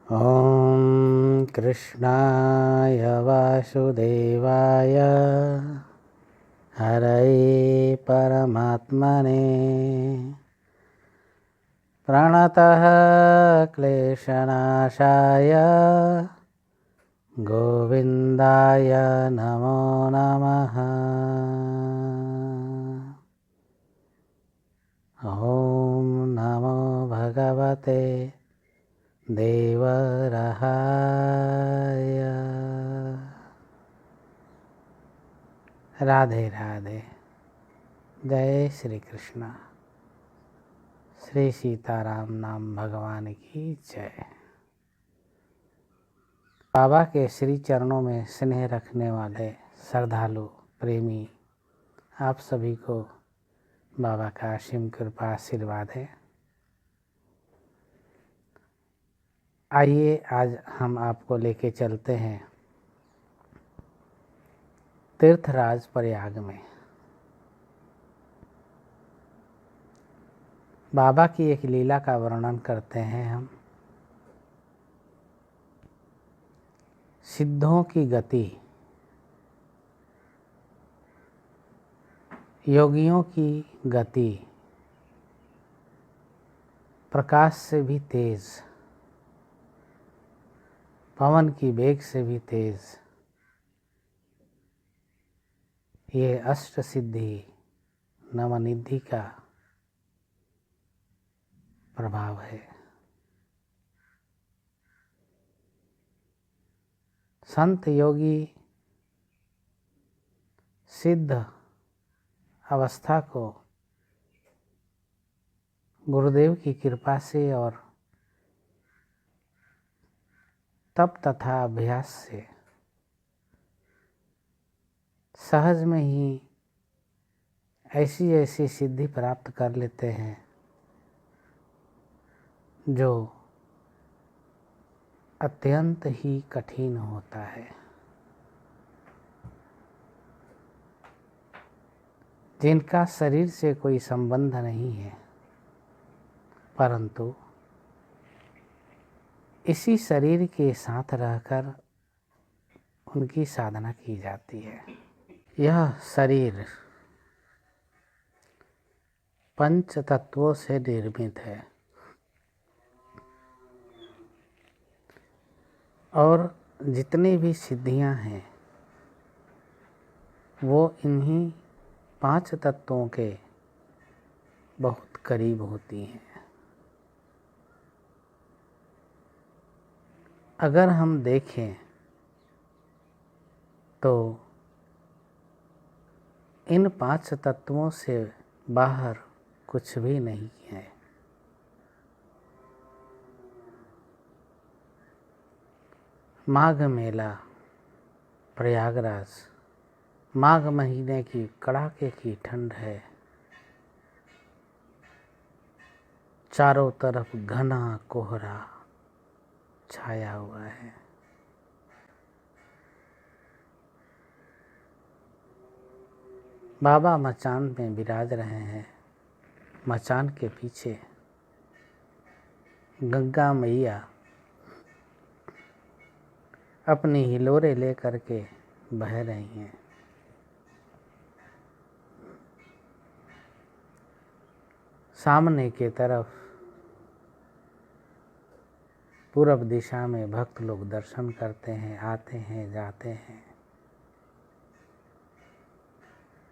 ॐ कृष्णाय वासुदेवाय हरये परमात्मने प्रणतः क्लेशनाशाय गोविन्दाय नमो नमः। ॐ नमो भगवते देवरहाय। राधे राधे। जय श्री कृष्ण। श्री सीताराम नाम भगवान की जय। बाबा के श्री चरणों में स्नेह रखने वाले श्रद्धालु प्रेमी आप सभी को बाबा का असीम कृपा आशीर्वाद है। आइए आज हम आपको लेके चलते हैं तीर्थराज प्रयाग में। बाबा की एक लीला का वर्णन करते हैं हम। सिद्धों की गति, योगियों की गति प्रकाश से भी तेज, पवन की वेग से भी तेज, ये अष्ट सिद्धि नवनिधि का प्रभाव है। संत योगी सिद्ध अवस्था को गुरुदेव की कृपा से और तप तथा अभ्यास से सहज में ही ऐसी ऐसी सिद्धि प्राप्त कर लेते हैं जो अत्यंत ही कठिन होता है। जिनका शरीर से कोई संबंध नहीं है, परंतु इसी शरीर के साथ रहकर उनकी साधना की जाती है। यह शरीर पंच तत्वों से निर्मित है और जितनी भी सिद्धियां हैं वो इन्हीं पांच तत्वों के बहुत करीब होती हैं। अगर हम देखें तो इन पांच तत्वों से बाहर कुछ भी नहीं है। माघ मेला प्रयागराज, माघ महीने की कड़ाके की ठंड है। चारों तरफ घना कोहरा छाया हुआ है। बाबा मचान में विराज रहे हैं। मचान के पीछे गंगा मैया अपनी हिलोरे लेकर के बह रही हैं। सामने के तरफ पूरब दिशा में भक्त लोग दर्शन करते हैं, आते हैं, जाते हैं।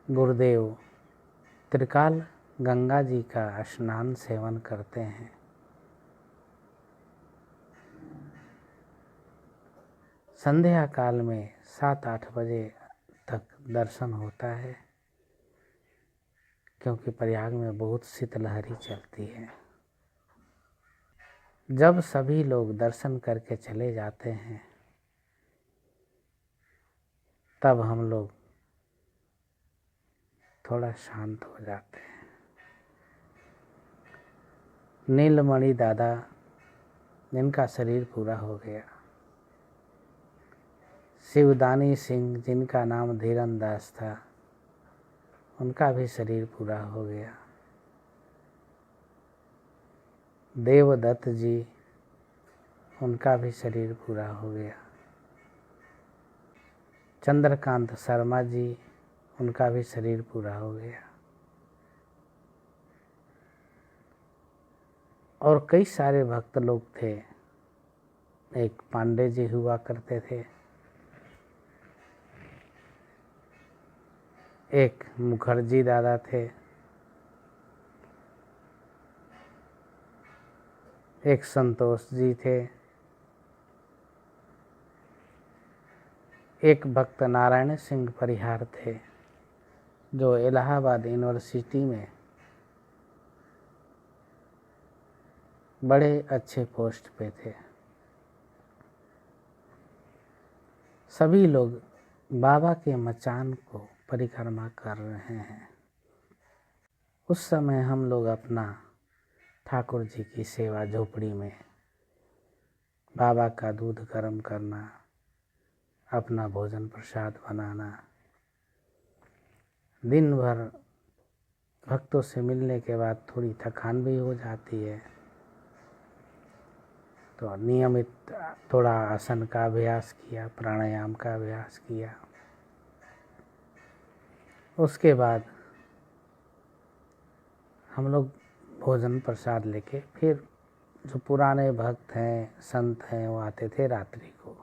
गुरुदेव त्रिकाल गंगा जी का स्नान सेवन करते हैं। संध्या काल में 7-8 बजे तक दर्शन होता है, क्योंकि प्रयाग में बहुत शीतलहरी चलती है। जब सभी लोग दर्शन करके चले जाते हैं तब हम लोग थोड़ा शांत हो जाते हैं। नीलमणि दादा जिनका शरीर पूरा हो गया, शिवदानी सिंह जिनका नाम धीरनदास था, उनका भी शरीर पूरा हो गया। देवदत्त जी उनका भी शरीर पूरा हो गया। चंद्रकांत शर्मा जी, उनका भी शरीर पूरा हो गया। और कई सारे भक्त लोग थे। एक पांडे जी हुआ करते थे, एक मुखर्जी दादा थे, एक संतोष जी थे, एक भक्त नारायण सिंह परिहार थे जो इलाहाबाद यूनिवर्सिटी में बड़े अच्छे पोस्ट पे थे। सभी लोग बाबा के मचान को परिक्रमा कर रहे हैं। उस समय हम लोग अपना ठाकुर जी की सेवा झोपड़ी में, बाबा का दूध गर्म करना, अपना भोजन प्रसाद बनाना, दिन भर भक्तों से मिलने के बाद थोड़ी थकान भी हो जाती है, तो नियमित थोड़ा आसन का अभ्यास किया, प्राणायाम का अभ्यास किया। उसके बाद हम लोग भोजन प्रसाद लेके, फिर जो पुराने भक्त हैं, संत हैं, वो आते थे रात्रि को।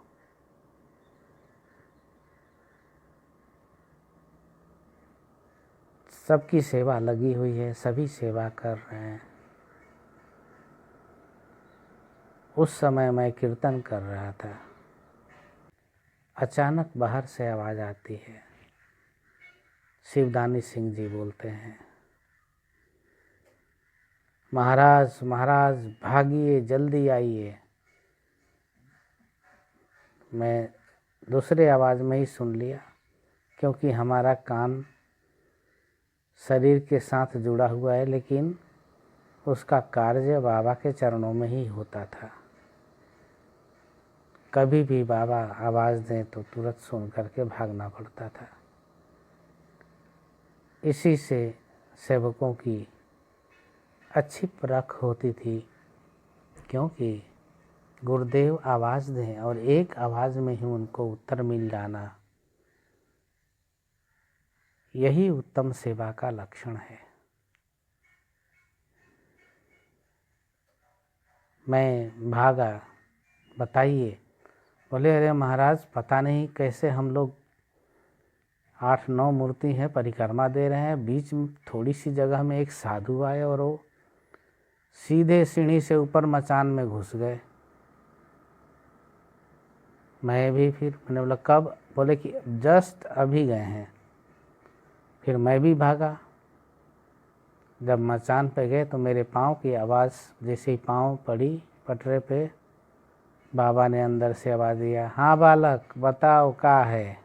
सबकी सेवा लगी हुई है, सभी सेवा कर रहे हैं। उस समय मैं कीर्तन कर रहा था, अचानक बाहर से आवाज़ आती है। शिवदानी सिंह जी बोलते हैं, महाराज महाराज भागिए, जल्दी आइए। मैं दूसरे आवाज़ में ही सुन लिया, क्योंकि हमारा कान शरीर के साथ जुड़ा हुआ है, लेकिन उसका कार्य बाबा के चरणों में ही होता था। कभी भी बाबा आवाज़ दें तो तुरंत सुन करके भागना पड़ता था। इसी से सेवकों की अच्छी परख होती थी, क्योंकि गुरुदेव आवाज़ दें और एक आवाज़ में ही उनको उत्तर मिल जाना, यही उत्तम सेवा का लक्षण है। मैं भागा, बताइए। बोले, अरे महाराज, पता नहीं कैसे हम लोग 8-9 मूर्ति हैं, परिक्रमा दे रहे हैं, बीच में थोड़ी सी जगह में एक साधु आए और वो सीधे सीढ़ी से ऊपर मचान में घुस गए। मैं भी फिर मैंने बोला कब? बोले कि जस्ट अभी गए हैं। फिर मैं भी भागा। जब मचान पे गए तो मेरे पाँव की आवाज़, जैसे ही पाँव पड़ी पटरे पे, बाबा ने अंदर से आवाज़ दिया, हाँ बालक, बताओ क्या है।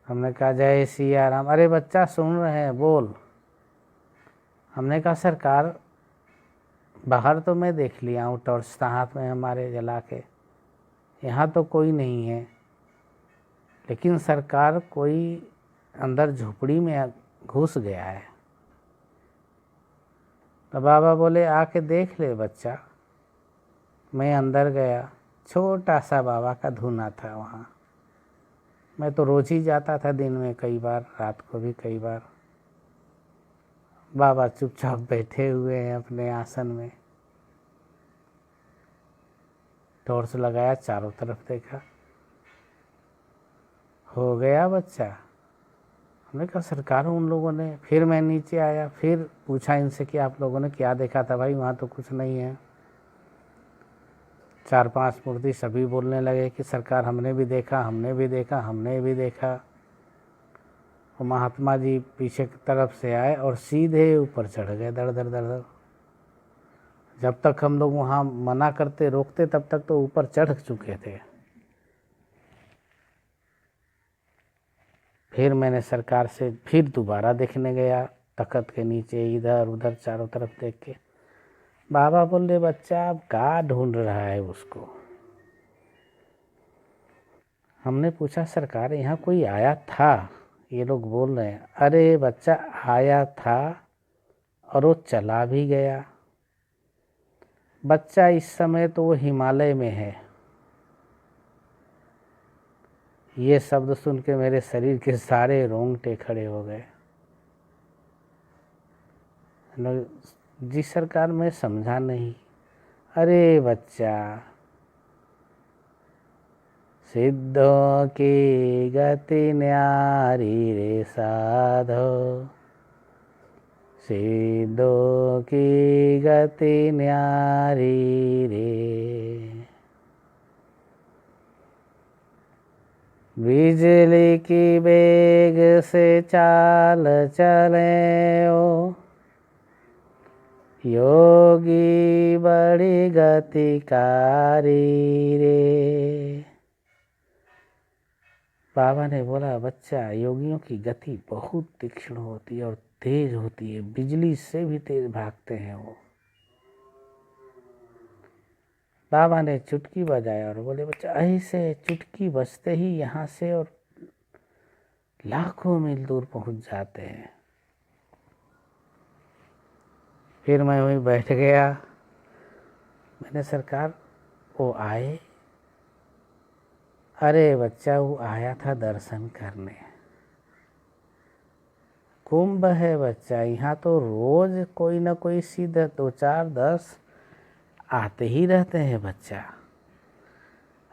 हमने कहा जय सिया राम। अरे बच्चा सुन रहे हैं, बोल। हमने कहा सरकार, बाहर तो मैं देख लिया हूँ, टॉर्च था हाथ में हमारे जला के, यहाँ तो कोई नहीं है, लेकिन सरकार कोई अंदर झोपड़ी में घुस गया है। तो बाबा बोले आके देख ले बच्चा। मैं अंदर गया, छोटा सा बाबा का धूना था वहाँ। मैं तो रोज़ ही जाता था, दिन में कई बार, रात को भी कई बार। बाबा चुपचाप बैठे हुए हैं अपने आसन में। टॉर्च लगाया, चारों तरफ देखा, हो गया बच्चा। हमने कहा सरकार, उन लोगों ने, फिर मैं नीचे आया, फिर पूछा इनसे कि आप लोगों ने क्या देखा था? भाई वहाँ तो कुछ नहीं है। 4-5 मूर्ति, सभी बोलने लगे कि सरकार हमने भी देखा, हमने भी देखा, हमने भी देखा। और महात्मा जी पीछे की तरफ से आए और सीधे ऊपर चढ़ गए, दर दर दर दर। जब तक हम लोग वहाँ मना करते, रोकते, तब तक तो ऊपर चढ़ चुके थे। फिर मैंने सरकार से फिर दोबारा देखने गया, तख्त के नीचे, इधर उधर चारों तरफ देख के। बाबा बोले बच्चा अब क्या ढूंढ रहा है उसको? हमने पूछा सरकार यहाँ कोई आया था? ये लोग बोल रहे हैं। अरे बच्चा, आया था और वो चला भी गया। बच्चा इस समय तो वो हिमालय में है। ये शब्द सुन के मेरे शरीर के सारे रोंगटे खड़े हो गए। जी सरकार, मैं समझा नहीं। अरे बच्चा, सिद्धों की गति न्यारी रे साधो, सिद्धों की गति न्यारी रे। बिजली की बेग से चाल चले ओ, योगी बड़ी गतिकारी रे। बाबा ने बोला, बच्चा, योगियों की गति बहुत तीक्ष्ण होती है और तेज होती है, बिजली से भी तेज भागते हैं वो। बाबा ने चुटकी बजाया और बोले, बच्चा, ऐसे चुटकी बजते ही यहाँ से और लाखों मील दूर पहुंच जाते हैं। फिर मैं वहीं बैठ गया। मैंने, सरकार, वो आए? अरे बच्चा, वो आया था दर्शन करने। कुंभ है बच्चा, यहाँ तो रोज कोई ना कोई सीधे 2, 4, 10 आते ही रहते हैं बच्चा।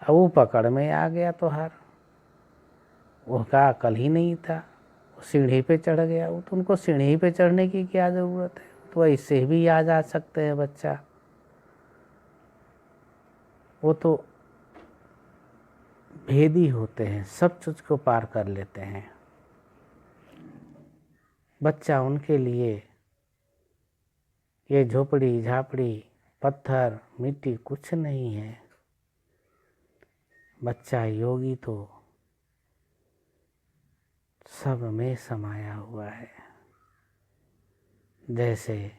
अब वो पकड़ में आ गया तो हार, वो का अकल ही नहीं था, वो सीढ़ी पे चढ़ गया। वो तो, उनको सीढ़ी पे चढ़ने की क्या ज़रूरत है, तो ऐसे भी आ जा सकते हैं बच्चा। वो तो भेदी होते हैं, सब चीज़ को पार कर लेते हैं बच्चा। उनके लिए ये झोपड़ी झापड़ी, पत्थर मिट्टी कुछ नहीं है बच्चा। योगी तो सब में समाया हुआ है। जैसे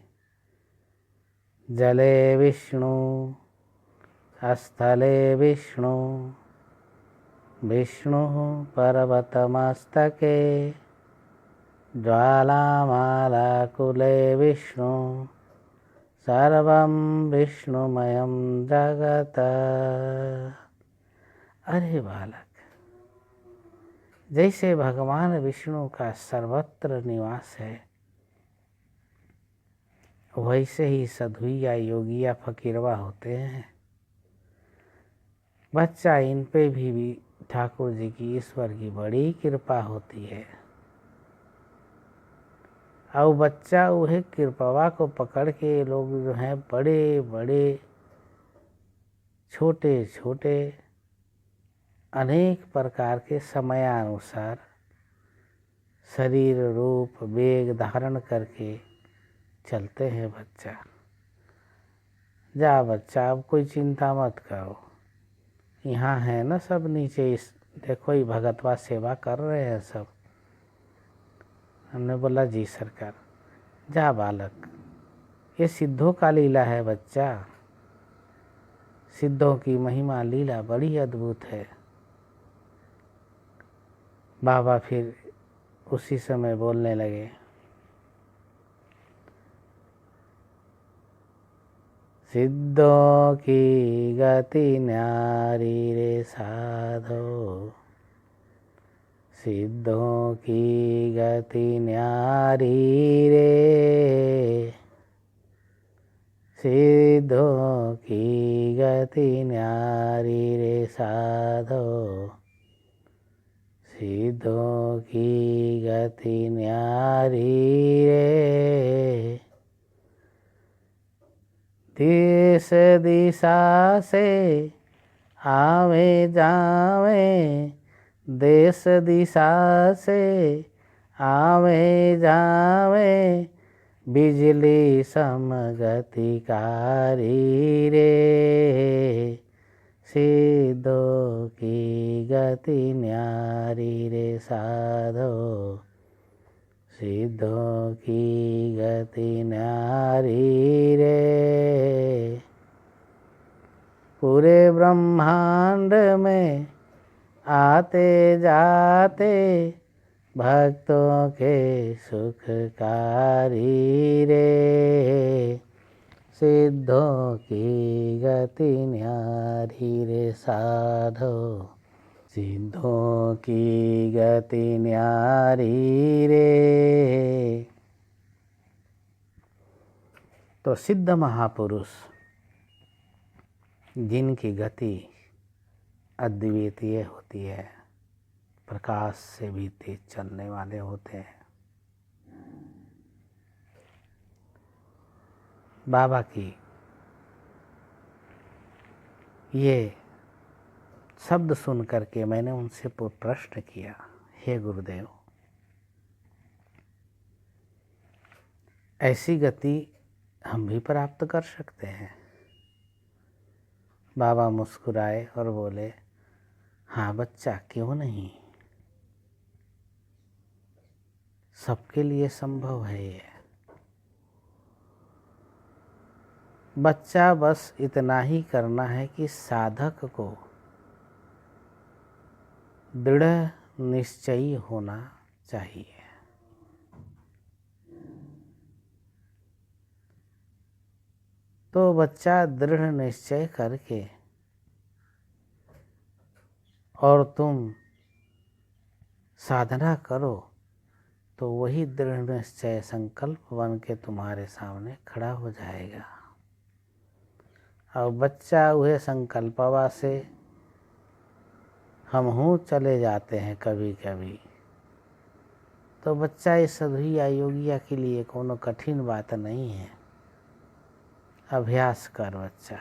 जले विष्णु, स्थले विष्णु, विष्णु पर्वतमस्तके, ज्वालामालाकुले विष्णु, सर्वं विष्णुमयं जगत। अरे बालक, जैसे भगवान विष्णु का सर्वत्र निवास है, वैसे ही साधुइया योगिया फकीरवा होते हैं बच्चा। इन पे भी ठाकुर जी की, ईश्वर की बड़ी कृपा होती है। और बच्चा, वह कृपवा को पकड़ के लोग जो हैं, बड़े बड़े छोटे छोटे अनेक प्रकार के समयानुसार शरीर रूप वेग धारण करके चलते हैं बच्चा। जा बच्चा, अब कोई चिंता मत करो, यहाँ है ना सब नीचे, इस देखो ये भगतवा सेवा कर रहे हैं सब। हमने बोला, जी सरकार। जा बालक, ये सिद्धों का लीला है बच्चा। सिद्धों की महिमा लीला बड़ी अद्भुत है। बाबा फिर उसी समय बोलने लगे, सिद्धों की गति न्यारी रे साधो, सिद्धों की गति न्यारी रे, सिद्धों की गति न्यारी रे साधो, सिद्धों की गति न्यारी रे। देश दिशा से आवे जावे, देश दिशा से आवे जावे, बिजली समगतिकारी रे, सिद्धों की गति न्यारी रे साधो, सिद्धों की गति न्यारी रे। पूरे ब्रह्मांड में आते जाते, भक्तों के सुखकारी रे, सिद्धों की गति न्यारी रे साधो, सिद्धों की गति न्यारी रे। तो सिद्ध महापुरुष जिनकी गति अद्वितीय होती है, प्रकाश से भी तेज चलने वाले होते हैं। बाबा की ये शब्द सुन करके मैंने उनसे प्रश्न किया, हे गुरुदेव, ऐसी गति हम भी प्राप्त कर सकते हैं? बाबा मुस्कुराए और बोले, हाँ बच्चा, क्यों नहीं, सबके लिए संभव है ये। बच्चा बस इतना ही करना है कि साधक को दृढ़ निश्चयी होना चाहिए। तो बच्चा दृढ़ निश्चय करके और तुम साधना करो तो वही दृढ़ निश्चय संकल्प बन के तुम्हारे सामने खड़ा हो जाएगा। और बच्चा वह संकल्पवा से हम हूँ चले जाते हैं कभी कभी। तो बच्चा इस साधुया योगिया के लिए कोनो कठिन बात नहीं है। अभ्यास कर बच्चा।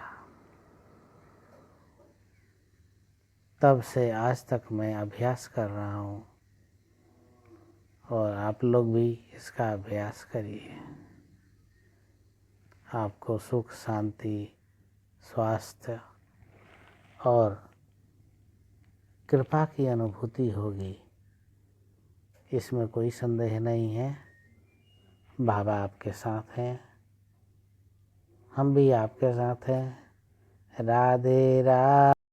तब से आज तक मैं अभ्यास कर रहा हूँ और आप लोग भी इसका अभ्यास करिए। आपको सुख, शांति, स्वास्थ्य और कृपा की अनुभूति होगी, इसमें कोई संदेह नहीं है। बाबा आपके साथ हैं, हम भी आपके साथ हैं। राधे राधे।